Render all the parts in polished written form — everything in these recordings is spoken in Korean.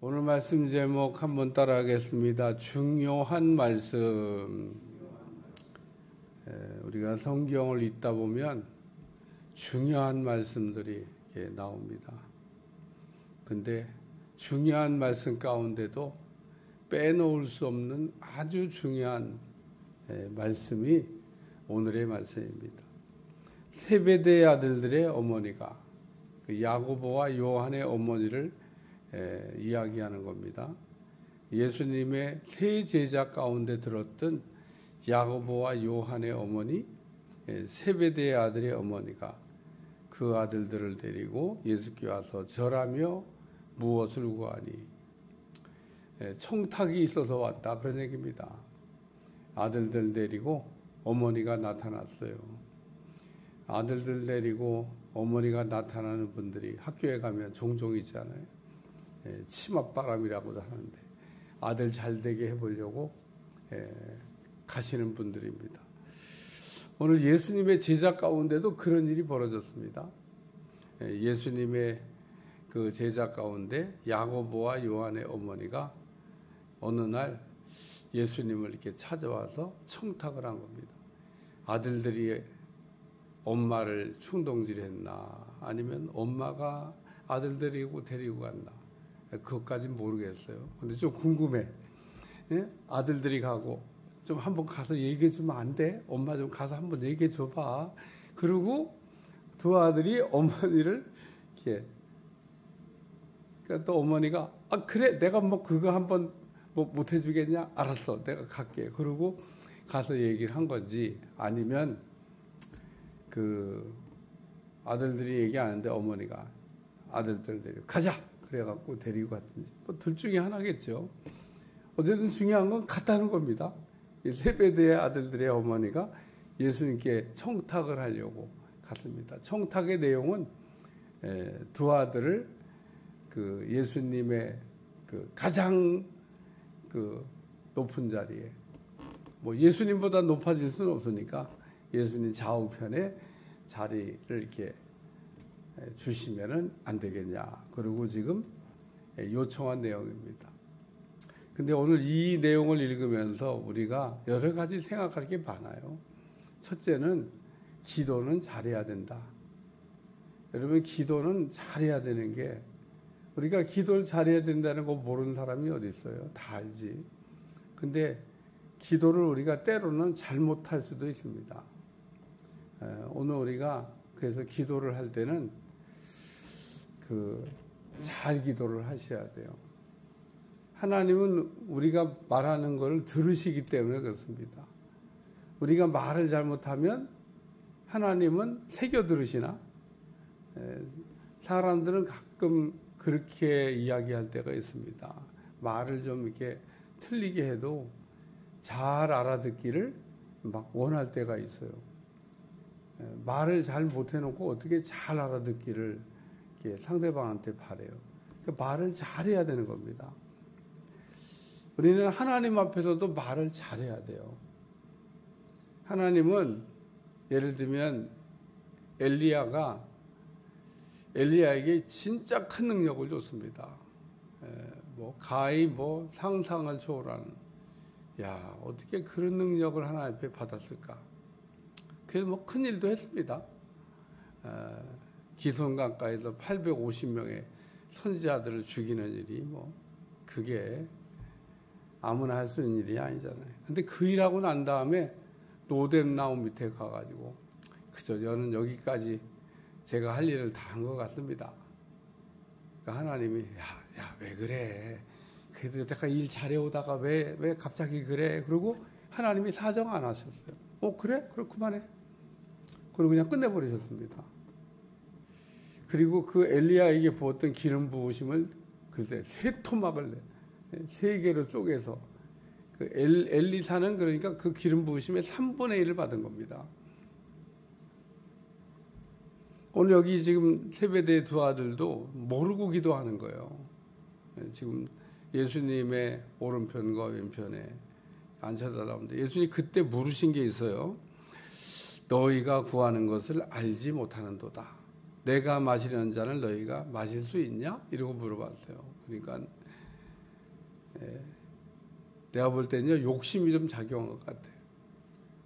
오늘 말씀 제목 한번 따라하겠습니다. 중요한 말씀. 우리가 성경을 읽다 보면 중요한 말씀들이 나옵니다. 근데 중요한 말씀 가운데도 빼놓을 수 없는 아주 중요한 말씀이 오늘의 말씀입니다. 세베대의 아들들의 어머니가 야고보와 요한의 어머니를 이야기하는 겁니다. 예수님의 세 제자 가운데 들었던 야고보와 요한의 어머니, 세베대의 아들의 어머니가 그 아들들을 데리고 예수께 와서 절하며 무엇을 구하니? 청탁이 있어서 왔다, 그런 얘기입니다. 아들들 데리고 어머니가 나타났어요. 아들들 데리고 어머니가 나타나는 분들이 학교에 가면 종종 있잖아요. 치맛바람이라고도 하는데 아들 잘 되게 해보려고 가시는 분들입니다. 오늘 예수님의 제자 가운데도 그런 일이 벌어졌습니다. 예수님의 그 제자 가운데 야고보와 요한의 어머니가 어느 날 예수님을 이렇게 찾아와서 청탁을 한 겁니다. 아들들이 엄마를 충동질했나, 아니면 엄마가 아들들이고 데리고 갔나, 그것까지는 모르겠어요. 근데 좀 궁금해. 아들들이 가고 좀 한번 가서 얘기해 주면 안 돼? 엄마 좀 가서 한번 얘기해 줘봐. 그리고 두 아들이 어머니를 이렇게, 그러니까 또 어머니가 그래, 내가 뭐 그거 한번 뭐 못 해주겠냐? 알았어, 내가 갈게. 그러고 가서 얘기를 한 건지, 아니면 그 아들들이 얘기하는데 어머니가 아들들 데리고 가자 그래갖고 데리고 갔든지, 뭐 둘 중에 하나겠죠. 어쨌든 중요한 건 갔다는 겁니다. 세베대의 아들들의 어머니가 예수님께 청탁을 하려고 갔습니다. 청탁의 내용은 두 아들을 그 예수님의 그 가장 그 높은 자리에, 뭐 예수님보다 높아질 수는 없으니까 예수님 좌우편에 자리를 이렇게 주시면은 안 되겠냐. 그리고 지금 요청한 내용입니다. 근데 오늘 이 내용을 읽으면서 우리가 여러 가지 생각할 게 많아요. 첫째는 기도는 잘해야 된다. 여러분, 기도는 잘해야 되는 게, 우리가 기도를 잘해야 된다는 거 모르는 사람이 어디 있어요? 다 알지. 근데 기도를 우리가 때로는 잘못할 수도 있습니다. 오늘 우리가 그래서 기도를 할 때는 잘 기도를 하셔야 돼요. 하나님은 우리가 말하는 걸 들으시기 때문에 그렇습니다. 우리가 말을 잘못하면 하나님은 새겨 들으시나? 사람들은 가끔 그렇게 이야기할 때가 있습니다. 말을 좀 이렇게 틀리게 해도 잘 알아듣기를 막 원할 때가 있어요. 말을 잘 못해놓고 어떻게 잘 알아듣기를 이렇게 상대방한테 바래요. 그러니까 말을 잘해야 되는 겁니다. 우리는 하나님 앞에서도 말을 잘해야 돼요. 하나님은 예를 들면 엘리야에게 진짜 큰 능력을 줬습니다. 가히 상상을 초월하는. 야, 어떻게 그런 능력을 하나님 앞에 받았을까? 그래서 큰 일도 했습니다. 기손강가에서 850명의 선지자들을 죽이는 일이 그게 아무나 할 수 있는 일이 아니잖아요. 근데 그 일하고 난 다음에 노뎀 나무 밑에 가가지고 저는 여기까지 제가 할 일을 다 한 것 같습니다. 그러니까 하나님이 야, 왜 그래? 그래도 여태까지 일 잘해오다가 왜 갑자기 그래? 그리고 하나님이 사정 안 하셨어요. 그래? 그럼 그만해. 그리고 그냥 끝내버리셨습니다. 그리고 그 엘리야에게 부었던 기름 부으심을 글쎄 3토막을 3개로 쪼개서 그 엘리사는 그러니까 그 기름 부으심의 3분의 1을 받은 겁니다. 오늘 여기 지금 세베대의 두 아들도 모르고 기도하는 거예요. 지금 예수님의 오른편과 왼편에 앉혀달라는데 예수님이 그때 물으신 게 있어요. 너희가 구하는 것을 알지 못하는도다. 내가 마시려는 잔을 너희가 마실 수 있냐? 이러고 물어봤어요. 그러니까 내가 볼 때는요, 욕심이 좀 작용한 것 같아요.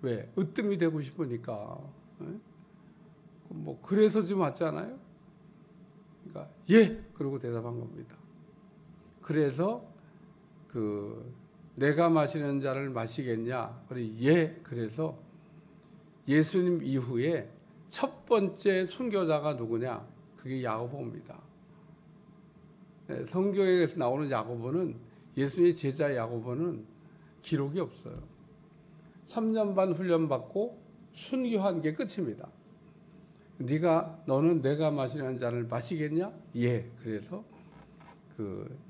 왜? 으뜸이 되고 싶으니까. 뭐 그래서 지금 왔잖아요. 그러니까 예, 그러고 대답한 겁니다. 그래서 내가 마시는 잔을 마시겠냐? 그래 예. 그래서 예수님 이후에 첫 번째 순교자가 누구냐? 그게 야고보입니다. 성경에서 나오는 야고보는, 예수님의 제자 야고보는 기록이 없어요. 3년 반 훈련받고 순교한 게 끝입니다. 너는 내가 마시는 잔을 마시겠냐? 예. 그래서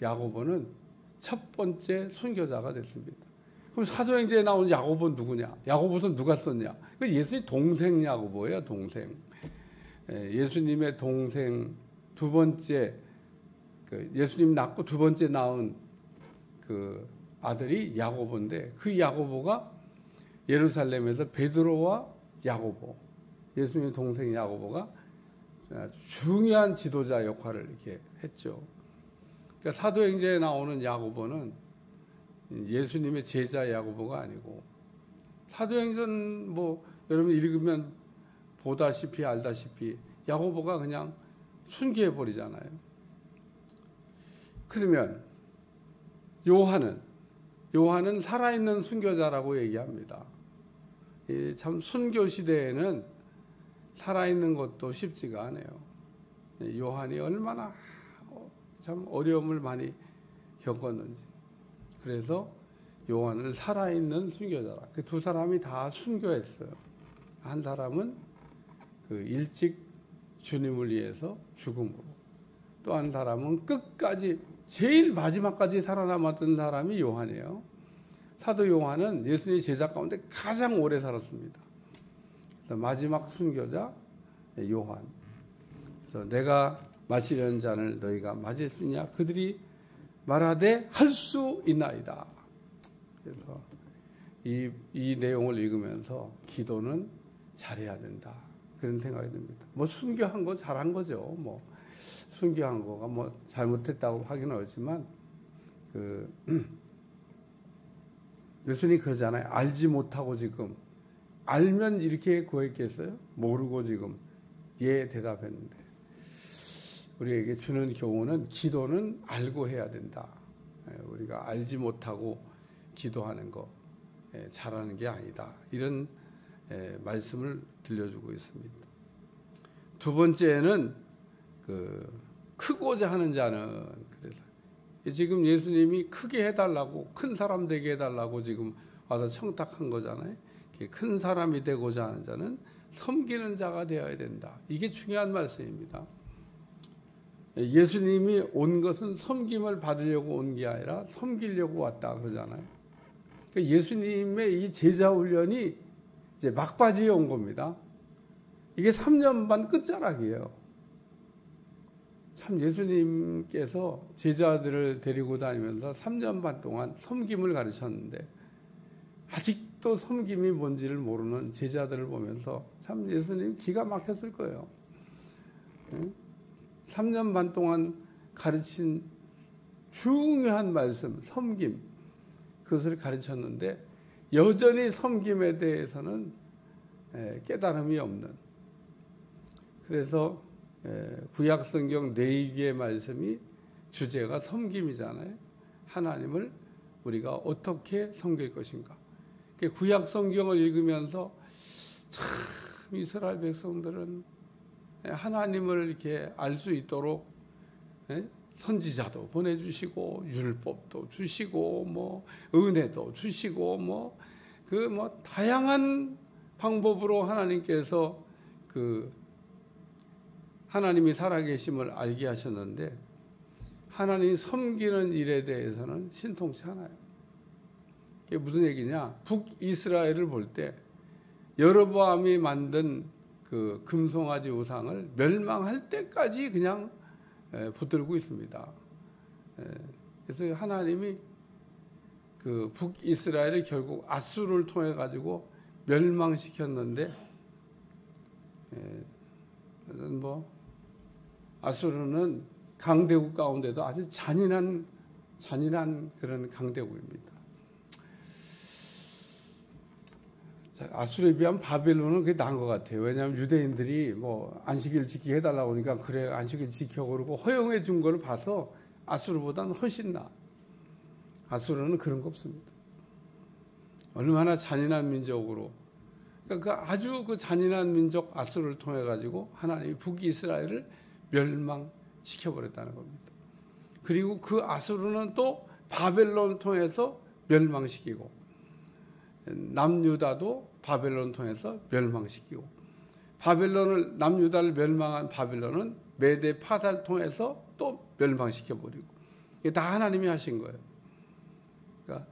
야고보는 첫 번째 순교자가 됐습니다. 그럼 사도행전에 나오는 야고보는 누구냐? 야고보는 누가 썼냐? 예수님 동생 야고보예요, 동생. 예수님의 동생 두 번째, 예수님 낳고 두 번째 낳은 아들이 야고보인데, 그 야고보가 예루살렘에서 베드로와 야고보, 예수님의 동생 야고보가 중요한 지도자 역할을 이렇게 했죠. 그러니까 사도행전에 나오는 야고보는 예수님의 제자 야고보가 아니고, 사도행전 뭐 여러분 읽으면 보다시피 알다시피 야고보가 그냥 순교해 버리잖아요. 그러면 요한은 살아있는 순교자라고 얘기합니다. 참 순교 시대에는 살아있는 것도 쉽지가 않아요. 요한이 얼마나 참 어려움을 많이 겪었는지. 그래서 요한을 살아있는 순교자라. 그 두 사람이 다 순교했어요. 한 사람은 일찍 주님을 위해서 죽음으로, 또 한 사람은 끝까지 제일 마지막까지 살아남았던 사람이 요한이에요. 사도 요한은 예수님의 제자 가운데 가장 오래 살았습니다. 그래서 마지막 순교자 요한. 그래서 내가 마시려는 잔을 너희가 마실 수 있냐? 그들이 말하되 할 수 있나이다. 그래서 이 내용을 읽으면서 기도는 잘해야 된다, 그런 생각이 듭니다. 뭐 순교한 거 잘한 거죠. 뭐 순교한 거가 뭐 잘못했다고 하기는 어지만 예수님이 그러잖아요. 알지 못하고 지금, 알면 이렇게 구했겠어요? 모르고 지금 예 대답했는데, 우리에게 주는 교훈은 기도는 알고 해야 된다. 우리가 알지 못하고 기도하는 거 잘하는 게 아니다, 이런 말씀을 들려주고 있습니다. 두 번째는 크고자 하는 자는, 그래서 지금 예수님이 크게 해달라고, 큰 사람 되게 해달라고 지금 와서 청탁한 거잖아요. 큰 사람이 되고자 하는 자는 섬기는 자가 되어야 된다. 이게 중요한 말씀입니다. 예수님이 온 것은 섬김을 받으려고 온 게 아니라 섬기려고 왔다 그러잖아요. 그러니까 예수님의 이 제자 훈련이 이제 막바지에 온 겁니다. 이게 3년 반 끝자락이에요. 참 예수님께서 제자들을 데리고 다니면서 3년 반 동안 섬김을 가르쳤는데, 아직도 섬김이 뭔지를 모르는 제자들을 보면서 참 예수님 기가 막혔을 거예요. 3년 반 동안 가르친 중요한 말씀, 섬김, 그것을 가르쳤는데 여전히 섬김에 대해서는 깨달음이 없는. 그래서 구약성경 4개의 말씀이 주제가 섬김이잖아요. 하나님을 우리가 어떻게 섬길 것인가. 구약성경을 읽으면서 참 이스라엘 백성들은 하나님을 이렇게 알 수 있도록 선지자도 보내주시고 율법도 주시고 뭐 은혜도 주시고 뭐 다양한 방법으로 하나님께서 하나님이 살아계심을 알게 하셨는데, 하나님 섬기는 일에 대해서는 신통치 않아요. 이게 무슨 얘기냐? 북이스라엘을 볼 때 여로보암이 만든 그 금송아지 우상을 멸망할 때까지 그냥 붙들고 있습니다. 그래서 하나님이 그 북이스라엘을 결국 아수르를 통해 가지고 멸망시켰는데, 뭐 아수르는 강대국 가운데도 아주 잔인한 잔인한 그런 강대국입니다. 아수르에 비하면 바벨론은 그게 나은 것 같아요. 왜냐하면 유대인들이 뭐 안식일 지키게 해달라고 하니까 그래 안식일 지켜 그러고 허용해 준 거를 봐서 아수르보다는 훨씬 나아. 아수르는 그런 거 없습니다. 얼마나 잔인한 민족으로, 그러니까 아주 그 잔인한 민족 아수르를 통해 가지고 하나님이 북이스라엘을 멸망시켜버렸다는 겁니다. 그리고 그 아수르는 또 바벨론 통해서 멸망시키고, 남유다도 바벨론 통해서 멸망시키고, 바벨론을 남유다를 멸망한 바벨론은 메대 파사를 통해서 또 멸망시켜버리고, 이게 다 하나님이 하신 거예요. 그러니까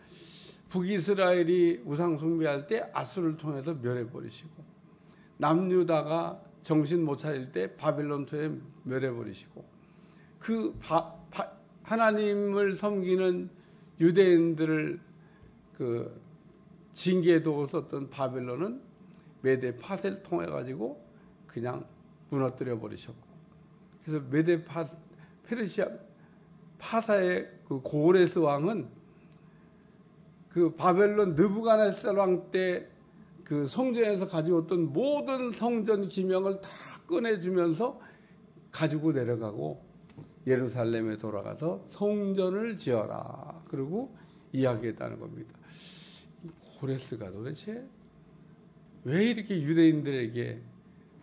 북이스라엘이 우상 숭배할 때 아수르를 통해서 멸해버리시고, 남유다가 정신 못 차릴 때 바벨론 통해 멸해버리시고, 그 하나님을 섬기는 유대인들을 그 징계의 도구로 썼던 바벨론은 메대 파세를 통해 가지고 그냥 무너뜨려 버리셨고, 그래서 메대 페르시아 파사의 그 고레스 왕은 그 바벨론 느부갓네살 왕 때 그 성전에서 가지고 왔던 모든 성전 기명을 다 꺼내주면서 가지고 내려가고 예루살렘에 돌아가서 성전을 지어라. 그리고 이야기했다는 겁니다. 고레스가 도대체 왜 이렇게 유대인들에게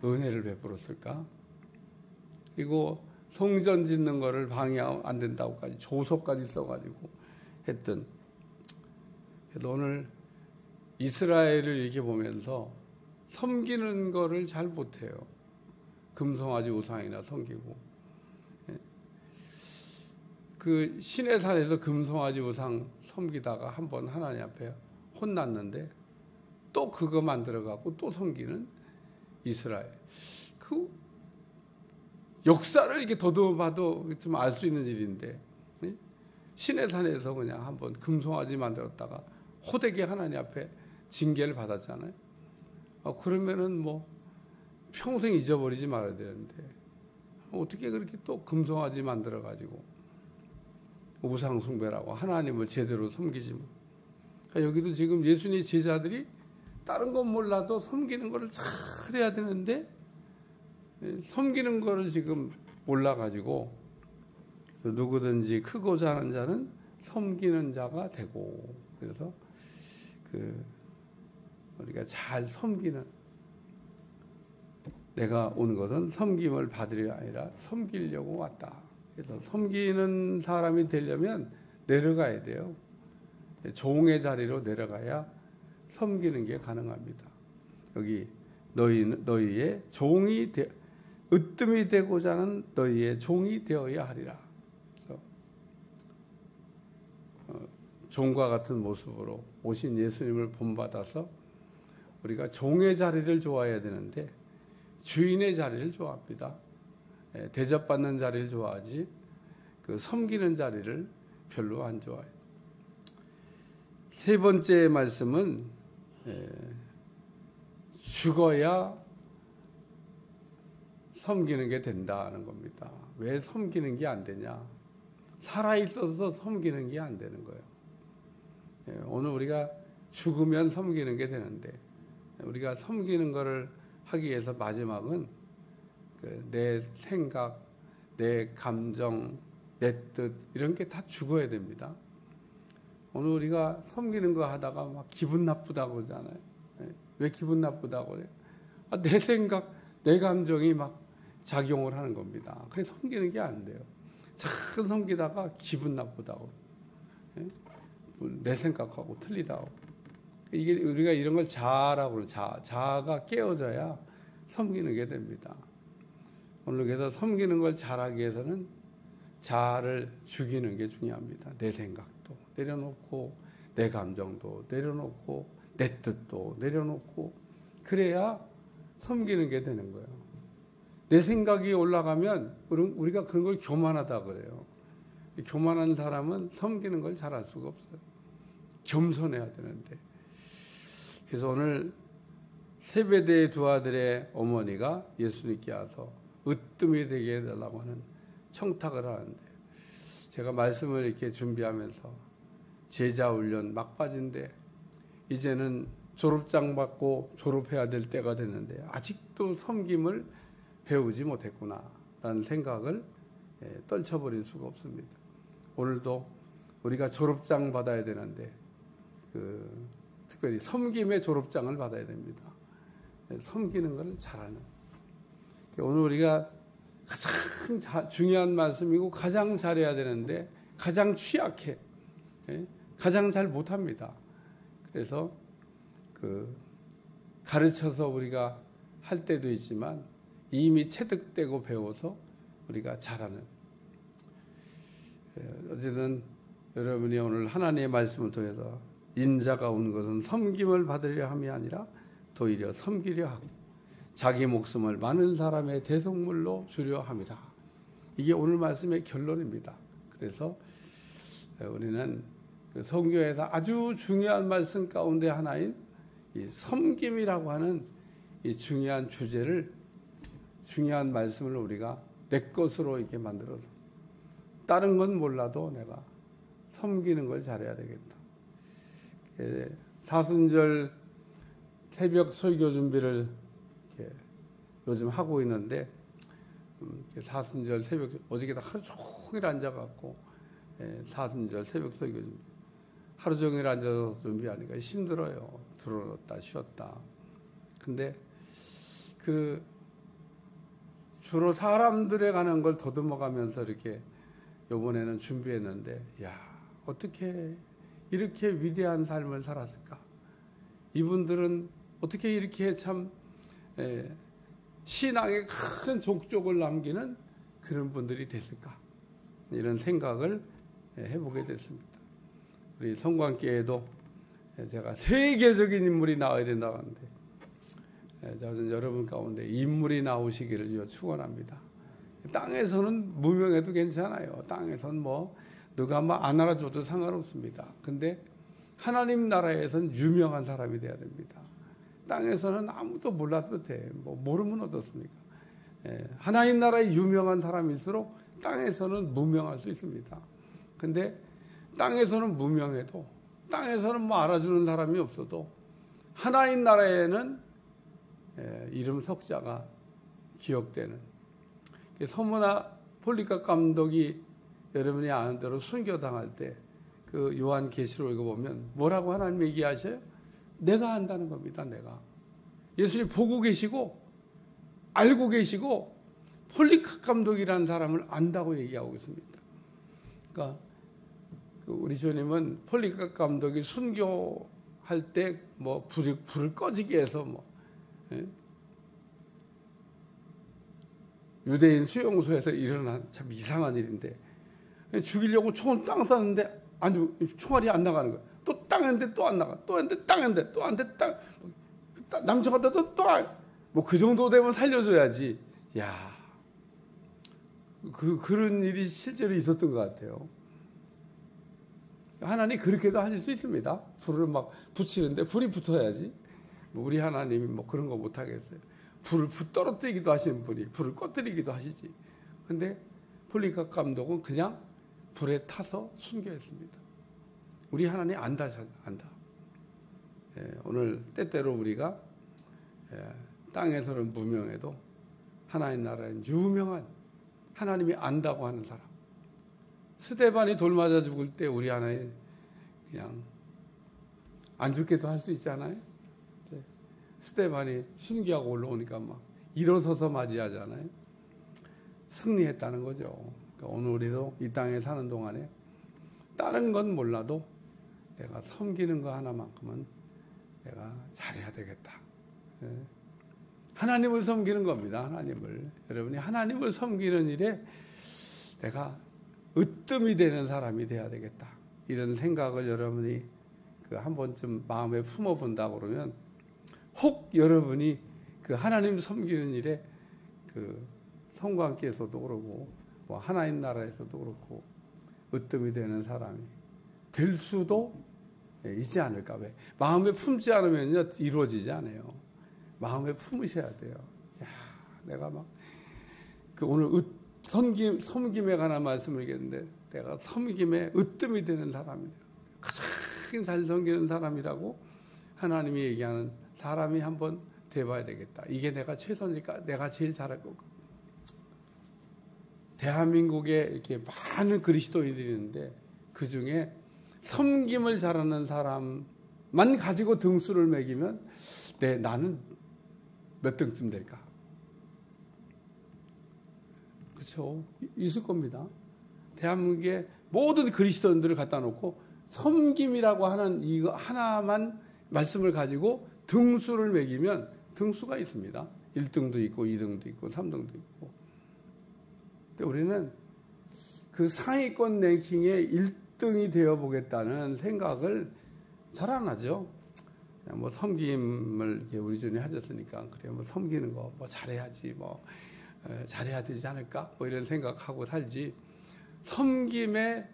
은혜를 베풀었을까? 그리고 성전 짓는 거를 방해하면 안 된다고까지 조서까지 써가지고 했던. 그래서 오늘 이스라엘을 이렇게 보면서 섬기는 거를 잘 못해요. 금송아지 우상이나 섬기고, 그 시내산에서 금송아지 우상 섬기다가 한번 하나님 앞에 혼났는데 또 그거 만들어갖고 또 섬기는 이스라엘. 그 역사를 이렇게 더듬어봐도 좀 알 수 있는 일인데, 시내산에서 그냥 한번 금송아지 만들었다가 호되게 하나님 앞에 징계를 받았잖아요. 그러면은 뭐 평생 잊어버리지 말아야 되는데 어떻게 그렇게 또 금송아지 만들어가지고 우상 숭배라고 하나님을 제대로 섬기지 못. 그러니까 여기도 지금 예수님 제자들이 다른 건 몰라도 섬기는 거를 잘 해야 되는데 섬기는 거를 지금 몰라가지고, 누구든지 크고자 하는 자는 섬기는 자가 되고, 그래서 우리가 잘 섬기는, 내가 온 것은 섬김을 받으려 아니라 섬기려고 왔다. 그래서 섬기는 사람이 되려면 내려가야 돼요. 종의 자리로 내려가야 섬기는 게 가능합니다. 여기 너희의 종이 으뜸이 되고자 하는 너희의 종이 되어야 하리라. 그래서 종과 같은 모습으로 오신 예수님을 본받아서 우리가 종의 자리를 좋아해야 되는데 주인의 자리를 좋아합니다. 대접받는 자리를 좋아하지 그 섬기는 자리를 별로 안 좋아해요. 세 번째 말씀은 죽어야 섬기는 게 된다는 겁니다. 왜 섬기는 게 안 되냐? 살아있어서 섬기는 게 안 되는 거예요. 오늘 우리가 죽으면 섬기는 게 되는데, 우리가 섬기는 거를 하기 위해서 마지막은 내 생각, 내 감정, 내 뜻 이런 게 다 죽어야 됩니다. 오늘 우리가 섬기는 거 하다가 막 기분 나쁘다고 그러잖아요. 왜 기분 나쁘다고 그래요? 내 생각, 내 감정이 막 작용을 하는 겁니다. 그래서 섬기는 게 안 돼요. 자꾸 섬기다가 기분 나쁘다고, 내 생각하고 틀리다고. 이게 우리가 이런 걸 자아라고 그래요. 자아가 깨어져야 섬기는 게 됩니다. 오늘 그래서 섬기는 걸 잘하기 위해서는 자아를 죽이는 게 중요합니다. 내 생각도 내려놓고, 내 감정도 내려놓고, 내 뜻도 내려놓고, 그래야 섬기는 게 되는 거예요. 내 생각이 올라가면 우리가 그런 걸 교만하다 그래요. 교만한 사람은 섬기는 걸 잘할 수가 없어요. 겸손해야 되는데. 그래서 오늘 세베대의 두 아들의 어머니가 예수님께 와서 으뜸이 되게 해달라고 하는 청탁을 하는데, 제가 말씀을 이렇게 준비하면서 제자 훈련 막바지인데 이제는 졸업장 받고 졸업해야 될 때가 됐는데 아직도 섬김을 배우지 못했구나라는 생각을 떨쳐버릴 수가 없습니다. 오늘도 우리가 졸업장 받아야 되는데 특별히 섬김의 졸업장을 받아야 됩니다. 섬기는 걸 잘하는. 오늘 우리가 가장 중요한 말씀이고 가장 잘해야 되는데 가장 취약해, 가장 잘 못합니다. 그래서 가르쳐서 우리가 할 때도 있지만 이미 체득되고 배워서 우리가 잘하는. 어쨌든 여러분이 오늘 하나님의 말씀을 통해서 인자가 온 것은 섬김을 받으려 함이 아니라 도리어 섬기려 하고 자기 목숨을 많은 사람의 대속물로 주려 함이라. 이게 오늘 말씀의 결론입니다. 그래서 우리는 성경에서 아주 중요한 말씀 가운데 하나인 이 섬김이라고 하는 이 중요한 주제를, 중요한 말씀을 우리가 내 것으로 이렇게 만들어서 다른 건 몰라도 내가 섬기는 걸 잘해야 되겠다. 사순절 새벽 설교 준비를 요즘 하고 있는데 사순절 새벽 어저께도 하루 종일 앉아갖고 사순절 새벽 설교 준비 하루 종일 앉아서 준비하니까 힘들어요. 들어놨다 쉬었다. 근데 주로 사람들에 가는 걸 더듬어가면서 이렇게 요번에는 준비했는데 어떻게 이렇게 위대한 삶을 살았을까? 이분들은 어떻게 이렇게 참 신앙의 큰 족적을 남기는 그런 분들이 됐을까? 이런 생각을 해보게 됐습니다. 우리 성관계에도 제가 세계적인 인물이 나와야 된다고 하는데 저는 여러분 가운데 인물이 나오시기를 축원합니다. 땅에서는 무명해도 괜찮아요. 땅에서는 누가 안 알아줘도 상관없습니다. 근데 하나님 나라에서는 유명한 사람이 돼야 됩니다. 땅에서는 아무도 몰라도 돼. 모르면 어떻습니까? 하나님 나라에 유명한 사람일수록 땅에서는 무명할 수 있습니다. 근데 땅에서는 무명해도, 땅에서는 알아주는 사람이 없어도 하나님 나라에는 이름 석자가 기억되는. 서문화 폴리카 감독이 여러분이 아는 대로 순교당할 때 그 요한계시록 읽어보면 뭐라고 하나님 얘기하셔요? 내가 안다는 겁니다. 내가. 예수님 보고 계시고 알고 계시고 폴리카 감독이라는 사람을 안다고 얘기하고 있습니다. 그러니까 우리 주님은 폴리카 감독이 순교할 때 불을 꺼지게 해서 유대인 수용소에서 일어난 참 이상한 일인데 죽이려고 총을 땅 쐈는데 총알이 안 나가는 거야. 또 땅인데 또 안 나가. 또 했는데 땅인데 또 안 돼. 남쳐갔다도 또 그 정도 되면 살려줘야지. 그런 일이 실제로 있었던 것 같아요. 하나님 그렇게도 하실 수 있습니다. 불을 붙이는데 불이 붙어야지. 우리 하나님이 그런 거 못 하겠어요. 불을 떨어뜨리기도 하시는 분이 불을 꺼뜨리기도 하시지. 근데 폴리카 감독은 그냥 불에 타서 순교했습니다. 우리 하나님 안다. 오늘 때때로 우리가 땅에서는 무명해도 하나님 나라엔 유명한 하나님이 안다고 하는 사람. 스데반이 돌 맞아 죽을 때 우리 하나님 그냥 안 죽게도 할 수 있잖아요. 스데반이 순교하고 올라오니까 일어서서 맞이하잖아요. 승리했다는 거죠. 그러니까 오늘 우리도 이 땅에 사는 동안에 다른 건 몰라도 내가 섬기는 거 하나만큼은 내가 잘해야 되겠다. 하나님을 섬기는 겁니다. 하나님을. 여러분이 하나님을 섬기는 일에 내가 으뜸이 되는 사람이 돼야 되겠다. 이런 생각을 여러분이 한 번쯤 마음에 품어본다고 그러면 혹 여러분이 하나님 섬기는 일에 성관계에서도 그러고 하나님 나라에서도 그렇고 으뜸이 되는 사람이 될 수도 있지 않을까. 왜? 마음에 품지 않으면요 이루어지지 않아요. 마음에 품으셔야 돼요. 내가 오늘 섬김에 관한 말씀을 드리겠는데 내가 섬김에 으뜸이 되는 사람이다. 가장 잘 섬기는 사람이라고 하나님이 얘기하는 사람이 한번 돼봐야 되겠다. 이게 내가 최선일까? 내가 제일 잘할 거고. 대한민국에 이렇게 많은 그리스도인들이 있는데 그 중에 섬김을 잘하는 사람만 가지고 등수를 매기면 나는 몇 등쯤 될까? 그렇죠. 있을 겁니다. 대한민국의 모든 그리스도인들을 갖다 놓고 섬김이라고 하는 이거 하나만 말씀을 가지고 등수를 매기면 등수가 있습니다. 1등도 있고 2등도 있고 3등도 있고. 근데 우리는 그 상위권 랭킹의 1등이 되어보겠다는 생각을 잘 안 하죠. 그냥 뭐 섬김을 이렇게 우리 주님 하셨으니까 그래 뭐 섬기는 거 뭐 잘해야지 뭐 잘해야 되지 않을까 뭐 이런 생각하고 살지. 섬김에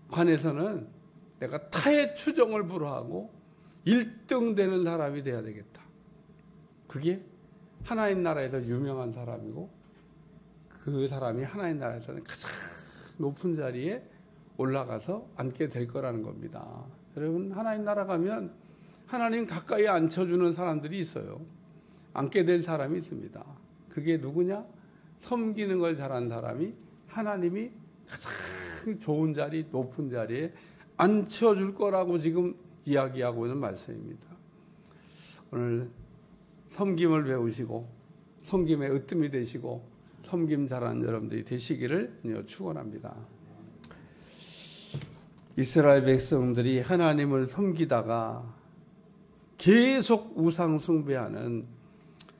관해서는 내가 타의 추종을 불허하고 1등 되는 사람이 돼야 되겠다. 그게 하나님 나라에서 유명한 사람이고 그 사람이 하나님 나라에서는 가장 높은 자리에 올라가서 앉게 될 거라는 겁니다. 여러분 하나님 나라 가면 하나님 가까이 앉혀주는 사람들이 있어요. 앉게 될 사람이 있습니다. 그게 누구냐? 섬기는 걸 잘한 사람이 하나님이 가장 좋은 자리, 높은 자리에 앉혀줄 거라고 지금 이야기하고 있는 말씀입니다. 오늘 섬김을 배우시고 섬김에 으뜸이 되시고 섬김 잘하는 여러분들이 되시기를 축원합니다. 이스라엘 백성들이 하나님을 섬기다가 계속 우상 숭배하는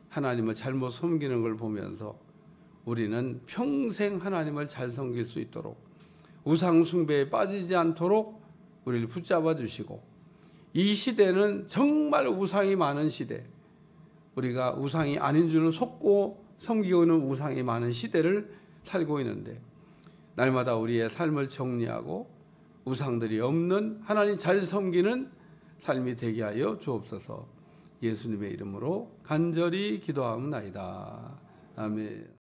하나님을 잘못 섬기는 걸 보면서 우리는 평생 하나님을 잘 섬길 수 있도록 우상 숭배에 빠지지 않도록 우리를 붙잡아 주시고 이 시대는 정말 우상이 많은 시대, 우리가 우상이 아닌 줄 속고 섬기고는 우상이 많은 시대를 살고 있는데 날마다 우리의 삶을 정리하고 우상들이 없는 하나님 잘 섬기는 삶이 되게 하여 주옵소서. 예수님의 이름으로 간절히 기도하옵나이다. 아멘.